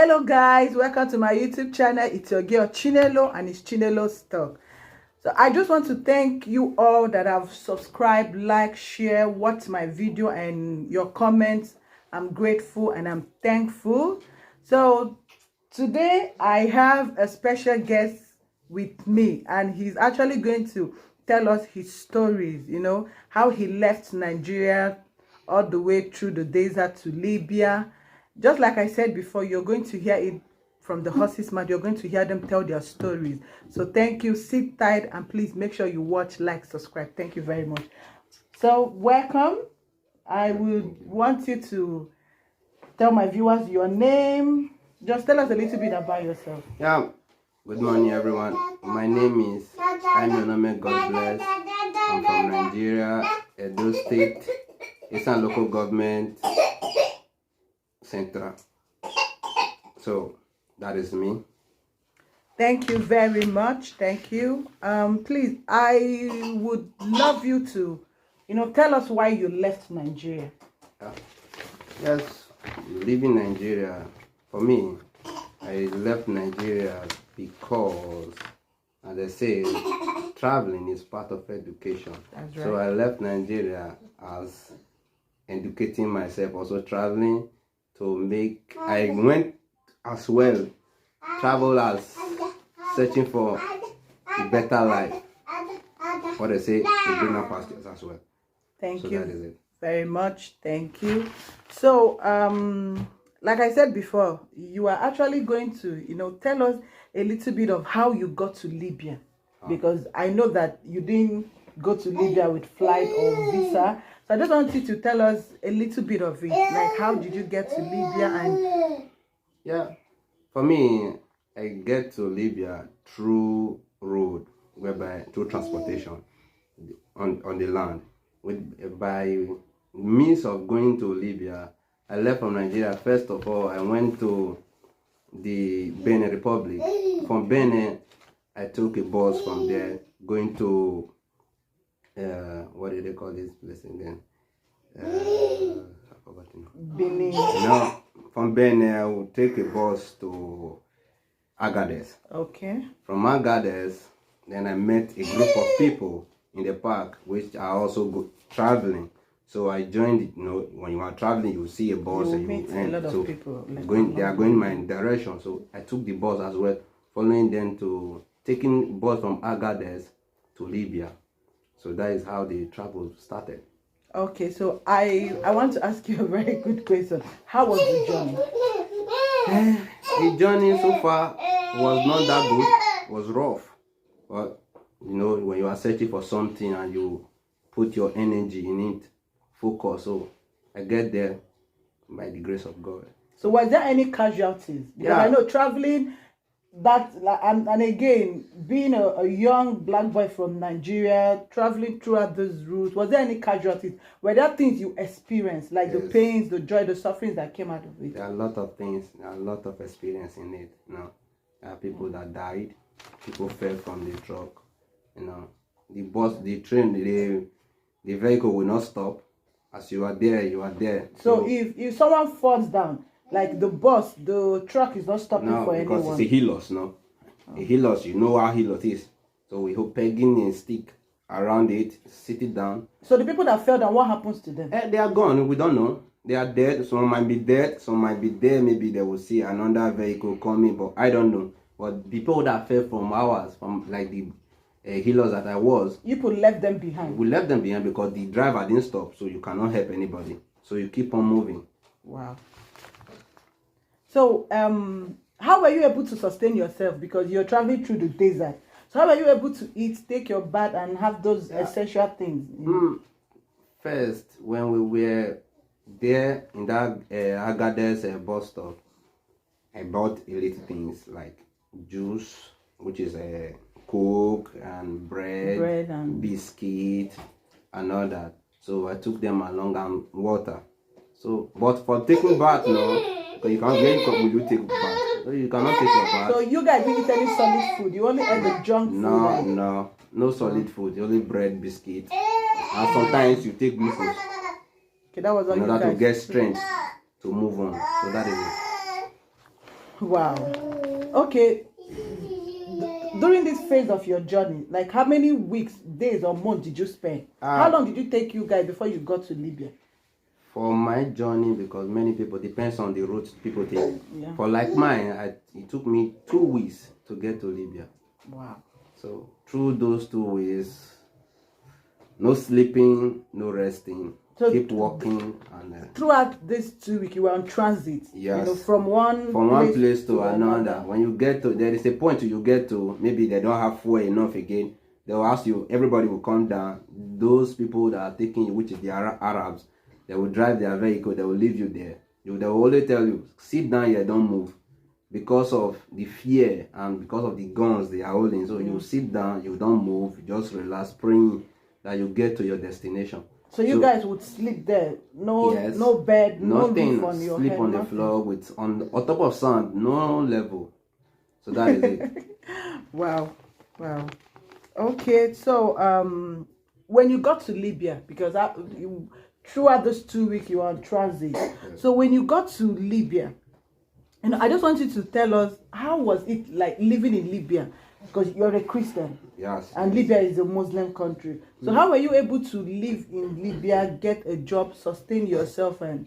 Hello guys, welcome to my YouTube channel. It's your girl Chinelo and it's Chinelo's Talk. So I just want to thank you all that have subscribed, like, share, watch my video and your comments. I'm grateful and I'm thankful. So today I have a special guest with me and he's actually going to tell us his stories, how he left Nigeria all the way through the desert to Libya. Just like I said before, you're going to hear it from the horse's mouth. You're going to hear them tell their stories. So thank you. Sit tight and please make sure you watch, like, subscribe. Thank you very much. So welcome. I would want you to tell my viewers your name. Just tell us a little bit about yourself. Yeah. Good morning, everyone. My name is Mr Godbless. I'm from Nigeria, Edo State, Eastern Local Government, Central. So that is me. Thank you very much. Thank you. Please, I would love you to, tell us why you left Nigeria. Yes, leaving Nigeria, for me, I left Nigeria because, as I say, traveling is part of education. That's right. So I left Nigeria as educating myself, also traveling to make. I went as well, travel as searching for a better life. What I say, the greener pastures as well. Thank So you that is it. very much. Thank you. So, like I said before, you are actually going to, tell us a little bit of how you got to Libya. Because I know that you didn't go to Libya with flight or visa. So I just want you to tell us a little bit of it. Like, how did you get to Libya? And yeah, for me, I get to Libya through road, whereby through transportation on the land. By means of going to Libya, I left from Nigeria. First of all, I went to the Benin Republic. From Benin, I took a bus from there going to what do they call this place again? I forgot. Benin. No, from Benin, I would take a bus to Agadez. Okay. From Agadez, then I met a group of people in the park, which are also traveling. So I joined it. When you are traveling, you see a bus You and meet a lot of people. Like they are going my direction. So I took the bus as well, following them to taking bus from Agadez to Libya. So that is how the travel started. Okay, so I want to ask you a very good question. How was the journey? The journey so far was not that good. It was rough. But when you are searching for something and you put your energy in it, focus. So I get there by the grace of God. So was there any casualties? Because Yeah. I know traveling and again, being a young black boy from Nigeria, traveling throughout those routes, was there any casualties? Were there things you experienced, like Yes. the pains, the joy, the sufferings that came out of it? There are a lot of things, there are a lot of experience in it. There are people that died, people fell from the truck. The bus, the train, the vehicle will not stop. As you are there, you are there. So if someone falls down, like the bus, the truck is not stopping for anyone. Because it's a hillos, a hillos, you know how hillos is. So we hope pegging a stick around it, sit it down. So the people that fell down, what happens to them? They are gone. We don't know. They are dead. Some might be dead. Some might be there. Maybe they will see another vehicle coming, but I don't know. But people that fell from ours, from like the hillos that I was, You people left them behind. we left them behind because the driver didn't stop. So you cannot help anybody. So you keep on moving. Wow. So, how were you able to sustain yourself? Because you're traveling through the desert. So how were you able to eat, take your bath, and have those essential things? First, when we were there in that Agadez bus stop, I bought a little things like juice, which is a Coke and bread and biscuit and all that. So I took them along and water. So, but for taking bath, because you can't get will you take bath? So you cannot take your bath. So you guys didn't eat any solid food. You only ate the junk food. No solid food. Only bread, biscuit, and sometimes you take glucose. Okay, that was all in you order guys. to get strength to move on. So that is it. Wow. Okay. During this phase of your journey, like how many weeks, days, or months did you spend? How long did it take you guys before you got to Libya? For my journey, because many people depends on the route people take. Yeah. For like mine, it took me 2 weeks to get to Libya. Wow. So through those 2 weeks, no sleeping, no resting, So keep walking, and throughout this 2 weeks, you were on transit. yes, You know, from one place to another. When you get to, there is a point you get to, maybe they don't have fuel enough again. They'll ask you, everybody will come down. Those people that are taking you, which is the Arabs, they will drive their vehicle, they will leave you there. They will only tell you, sit down here, don't move. Because of the fear and because of the guns they are holding. So you sit down, you don't move, you just relax, praying that you get to your destination. So you guys would sleep there? No, yes, no bed, nothing, no roof on your sleep head, on the floor with on top of sand, no level. So that is it. Wow. Okay, so when you got to Libya, because throughout those 2 weeks you were on transit. Yes. So when you got to Libya, and I just want you to tell us, how was it like living in Libya? Because you're a Christian. Yes. And Libya is a Muslim country. So how were you able to live in Libya, get a job, sustain yourself? And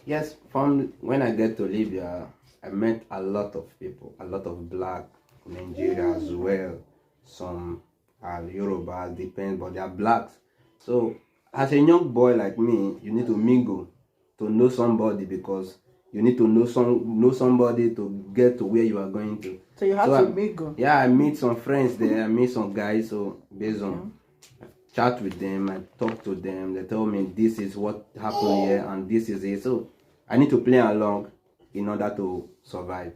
yes, from when I get to Libya, I met a lot of people, a lot of black Nigeria as well. Some are Yoruba, depends, but they are blacks. So as a young boy like me, you need to mingle to know somebody, because you need to know somebody to get to where you are going to. So you have to mingle. Yeah, I meet some friends there. I meet some guys. So based on chat with them, I talk to them. They tell me this is what happened here and this is it. So I need to play along in order to survive.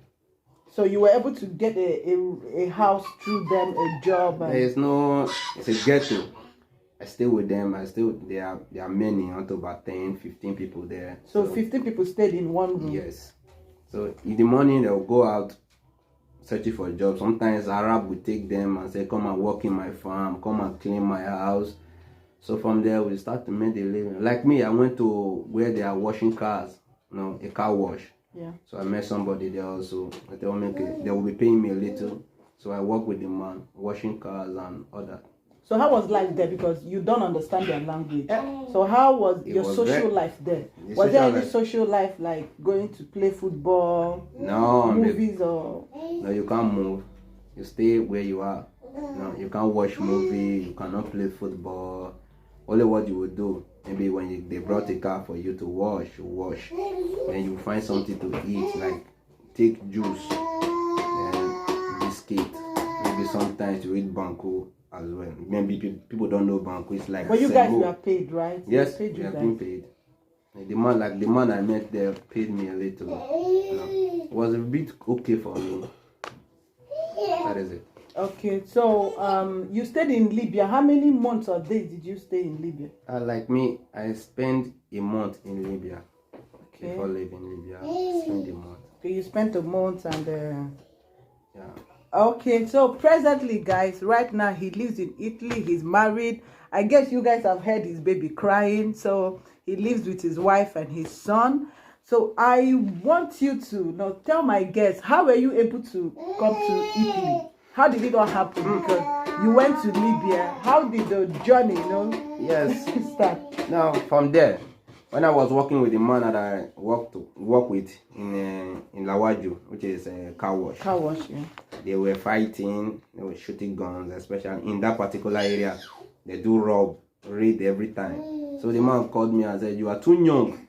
So you were able to get a house through them, a job. It's a ghetto. I stay with them. There are many, unto about 10, 15 people there. So 15 people stayed in one room? Yes. So in the morning, they'll go out searching for a job. Sometimes Arab will take them and say, come and work in my farm, come and clean my house. So from there, we start to make a living. Like me, I went to where they are washing cars, a car wash. Yeah. So I met somebody there also. They told me, okay, they will be paying me a little. So I work with the man, washing cars and all that. So how was life there? Because you don't understand their language. So how was your social life there? Was there any social life, like going to play football? No. Movies or? No, you can't move. You stay where you are. No, you can't watch movie. You cannot play football. Only what you will do, maybe when they brought a car for you to wash, you wash. Then you find something to eat, like take juice, and biscuit. Maybe sometimes you eat banku as well. Maybe people don't know banku. It's like. But you guys were paid, right? Yes, we have been paid. The man I met there paid me a little. It was a bit okay for me. That is it. Okay, so you stayed in Libya. How many months or days did you stay in Libya? Like me, I spent a month in Libya. Okay. Before leaving Libya, I spent a month. Okay, you spent a month and. Yeah. Okay, so presently, guys, right now he lives in Italy. He's married. I guess you guys have heard his baby crying. So he lives with his wife and his son. So I want you to tell my guests, how were you able to come to Italy? How did it all happen? Because you went to Libya. How did the journey, yes, start? Now from there, when I was working with the man that I work with in Lawaju, which is a car wash. Car wash, yeah. They were fighting. They were shooting guns, especially in that particular area. They do raid every time. So the man called me and said, "You are too young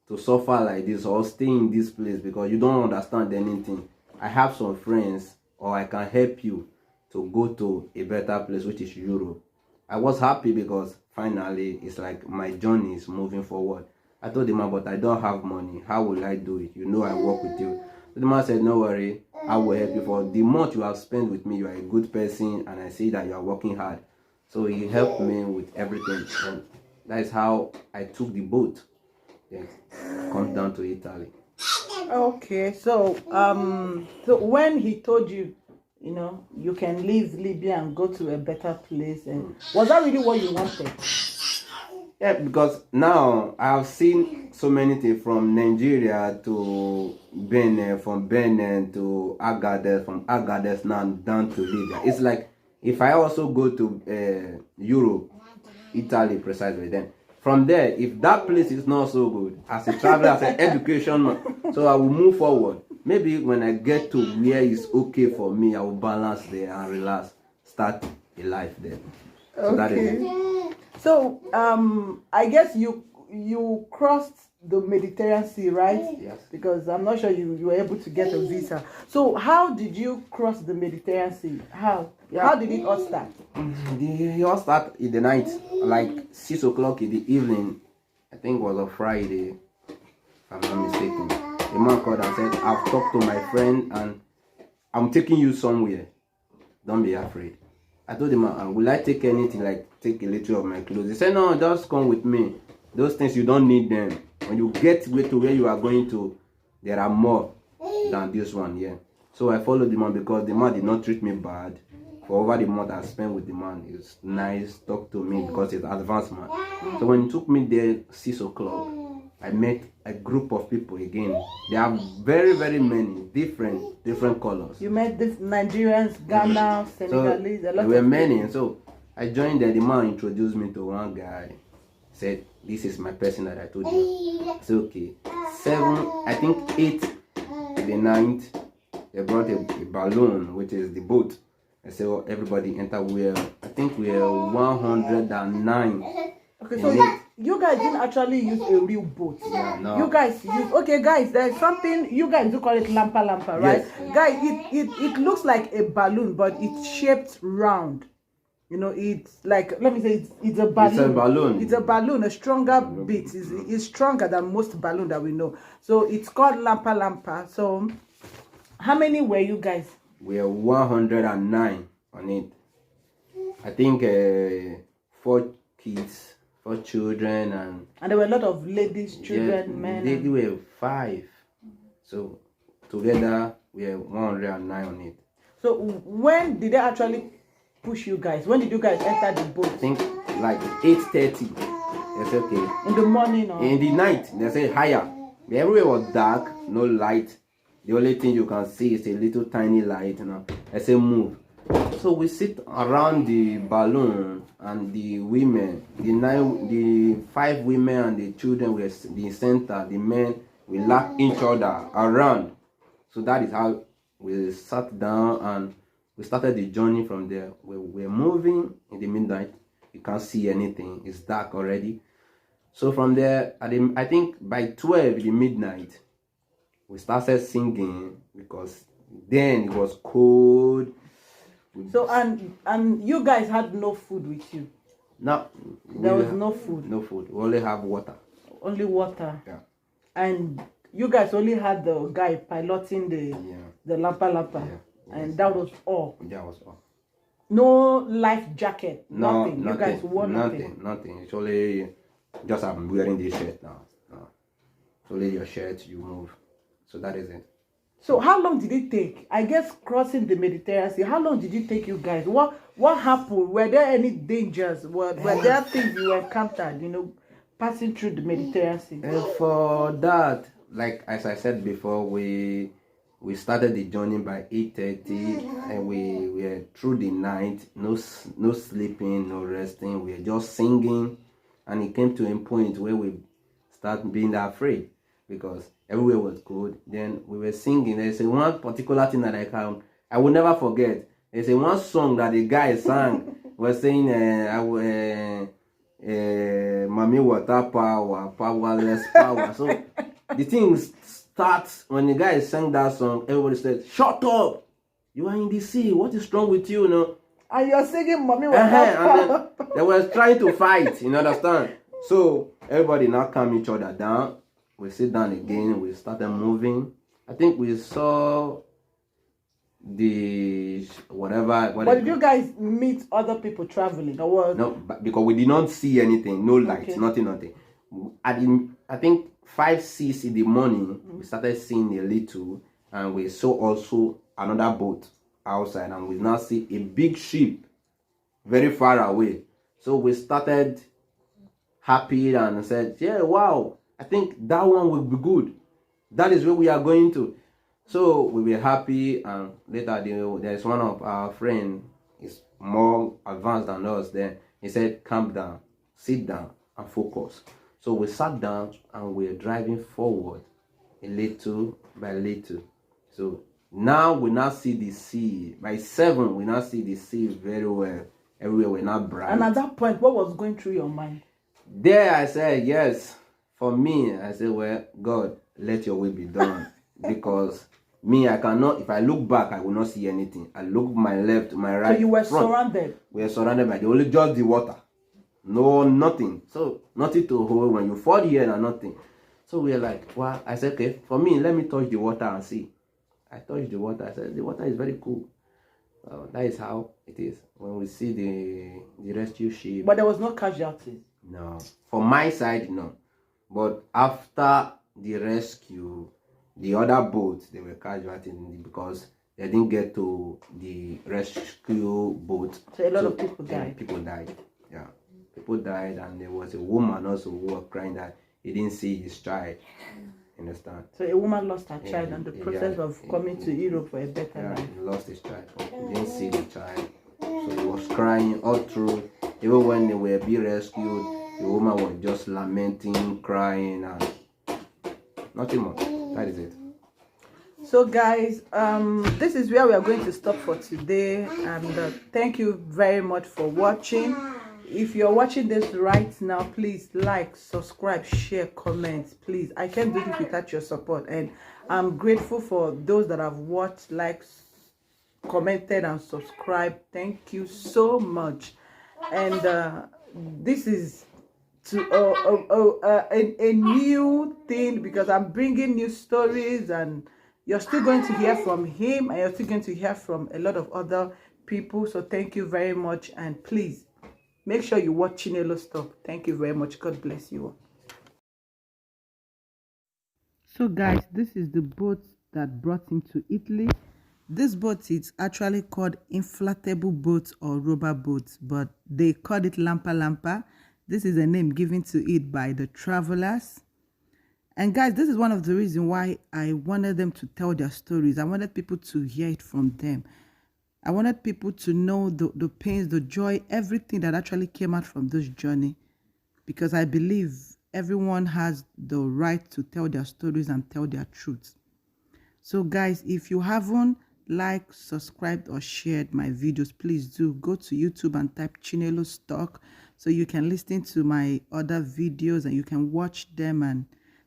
to suffer like this or stay in this place because you don't understand anything. I have some friends, or I can help you to go to a better place, which is Europe." I was happy because finally it's like my journey is moving forward. I told the man, but I don't have money. How will I do it? I work with you. So the man said, no worry, I will help you. For the month you have spent with me, you are a good person, and I see that you are working hard. So he helped me with everything. And that is how I took the boat. Then come down to Italy. Okay, so so when he told you, you can leave Libya and go to a better place, and was that really what you wanted? Yeah, because now I have seen so many things from Nigeria to Benin, from Benin to Agadez, from Agadez now down to Libya. It's like if I also go to Europe, Italy precisely, then from there, if that place is not so good, as a traveler, as an education man, so I will move forward. Maybe when I get to where it's okay for me, I will balance there and relax, start a life there. So that is it. So I guess you crossed the Mediterranean Sea, right? Yes. Because I'm not sure you were able to get a visa. So how did you cross the Mediterranean Sea? How? Yeah. How did it all start? It all start in the night, like 6 o'clock in the evening. I think it was a Friday, if I'm not mistaken. The man called and said, "I've talked to my friend and I'm taking you somewhere. Don't be afraid." I told him, "Will I take anything, like take a little of my clothes?" He said, "No, just come with me. Those things, you don't need them. When you get to where you are going to, there are more than this one here." So I followed the man because the man did not treat me bad. For over the month I spent with the man, he's nice, talked to me because he's an advanced man. So when he took me there 6 o'clock, I met a group of people again. They are very, very many, different colors. You met this Nigerians, Ghana, Senegalese, so a lot there were of many. And so I joined there. The man introduced me to one guy. Said, "This is my person that I told you." I said, "Okay." 7, I think 8 the 9th, they brought a balloon, which is the boat. I said, "Oh, everybody enter." I think we are 109. Okay, so you guys didn't actually use a real boat. Yeah, no. You guys use, okay guys, there's something you guys do call it lampa, right? Yes. Guys, it looks like a balloon, but it's shaped round. You know, it's like, let me say, it's a balloon. It's a balloon. It's a balloon, a stronger bit. It's stronger than most balloon that we know. So it's called lampa. So how many were you guys? We are 109 on it. I think 4 kids, 4 children, and there were a lot of ladies, children, men. They were 5. So together we are 109 on it. So when did they actually push you guys? When did you guys enter the boat? I think like 8:30. They said, "Okay." In the morning or in the night? They say higher. Everywhere was dark, no light. The only thing you can see is a little tiny light. I say, "Move." So we sit around the balloon, and the women, the 5 women and the children were the center. The men, we lap each other around. So that is how we sat down and we started the journey from there. We're moving in the midnight. You can't see anything. It's dark already. So from there, I think by 12 in the midnight, we started singing because then it was cold. So and you guys had no food with you? No, there was no food. No food. We only have water. Only water. Yeah. And you guys only had the guy piloting the lampa. Yeah. And that was all. That was all. No life jacket. No, nothing. You guys wore nothing. Nothing. It's only just I'm wearing this shirt now. No. It's only your shirt. You move. So that is it. So how long did it take? I guess crossing the Mediterranean Sea, how long did it take you guys? What happened? Were there any dangers? Were there things you encountered, passing through the Mediterranean Sea? For that, like as I said before, we started the journey by 8:30 and we were through the night, no sleeping, no resting. We were just singing, and it came to a point where we started being afraid because everywhere was cold. Then we were singing. There's one particular thing that I will never forget. There's one song that the guy sang. Was saying, "Mami water power, powerless power." So the thing starts when the guy sang that song. Everybody said, "Shut up! You are in the sea. What is wrong with you?" And you're singing, "Mami water power." And they were trying to fight. You understand? So everybody now calm each other down. We sit down again. We started moving. I think we saw the whatever. But did you guys meet other people traveling or what? No, because we did not see anything. No lights, Okay. nothing. I think 5, 6 in the morning, we started seeing a little, and we saw also another boat outside, and we now see a big ship very far away. So we started happy and said, yeah, wow, I think that one will be good. That is where we are going to. So we were happy, and later there's one of our friend is more advanced than us. Then he said, calm down, sit down and focus. So we sat down and we are driving forward a little by little. So now we now see the sea. By 7, we now see the sea very well. Everywhere we're not bright. And at that point, what was going through your mind? There I said, yes. For me, I said, well, God, let your will be done. Because me, I cannot, if I look back, I will not see anything. I look my left, my right. So you were front. surrounded? We were surrounded by only just the water. No, nothing. So nothing to hold when you fall here and nothing. So we were like, well, I said, okay, for me, let me touch the water and see. I touched the water. I said, the water is very cool. That is how it is. When we see the rescue ship. But there was no casualties? No. For my side, no. But after the rescue, the other boats, they were casualties because they didn't get to the rescue boat. So a lot of people died? Yeah, people died. Yeah. People died, and there was a woman also who was crying that he didn't see his child. Understand? So a woman lost her child in the process of coming to Europe for a better life. He lost his child. He didn't see the child. So he was crying all through. Even when they were being rescued, the woman was just lamenting, crying, and nothing more. That is it. So guys, this is where we are going to stop for today, and thank you very much for watching. If you're watching this right now, please like, subscribe, share, comment, please. I can't do this without your support, and I'm grateful for those that have watched, liked, commented and subscribed. Thank you so much. And this is a new thing, because I'm bringing new stories, and you're still going to hear from him, and you're still going to hear from a lot of other people. So thank you very much, and please make sure you watch Chinelo Stuff. Thank you very much. God bless you all. So guys, this is the boat that brought him to Italy. This boat is actually called inflatable boat or rubber boat, but they called it Lampa Lampa. This is a name given to it by the travelers. And guys, this is one of the reasons why I wanted them to tell their stories. I wanted people to hear it from them. I wanted people to know the pains, the joy, everything that actually came out from this journey. Because I believe everyone has the right to tell their stories and tell their truths. So guys, if you haven't liked, subscribed, or shared my videos, please do go to YouTube and type Chinelo Stock so you can listen to my other videos and you can watch them and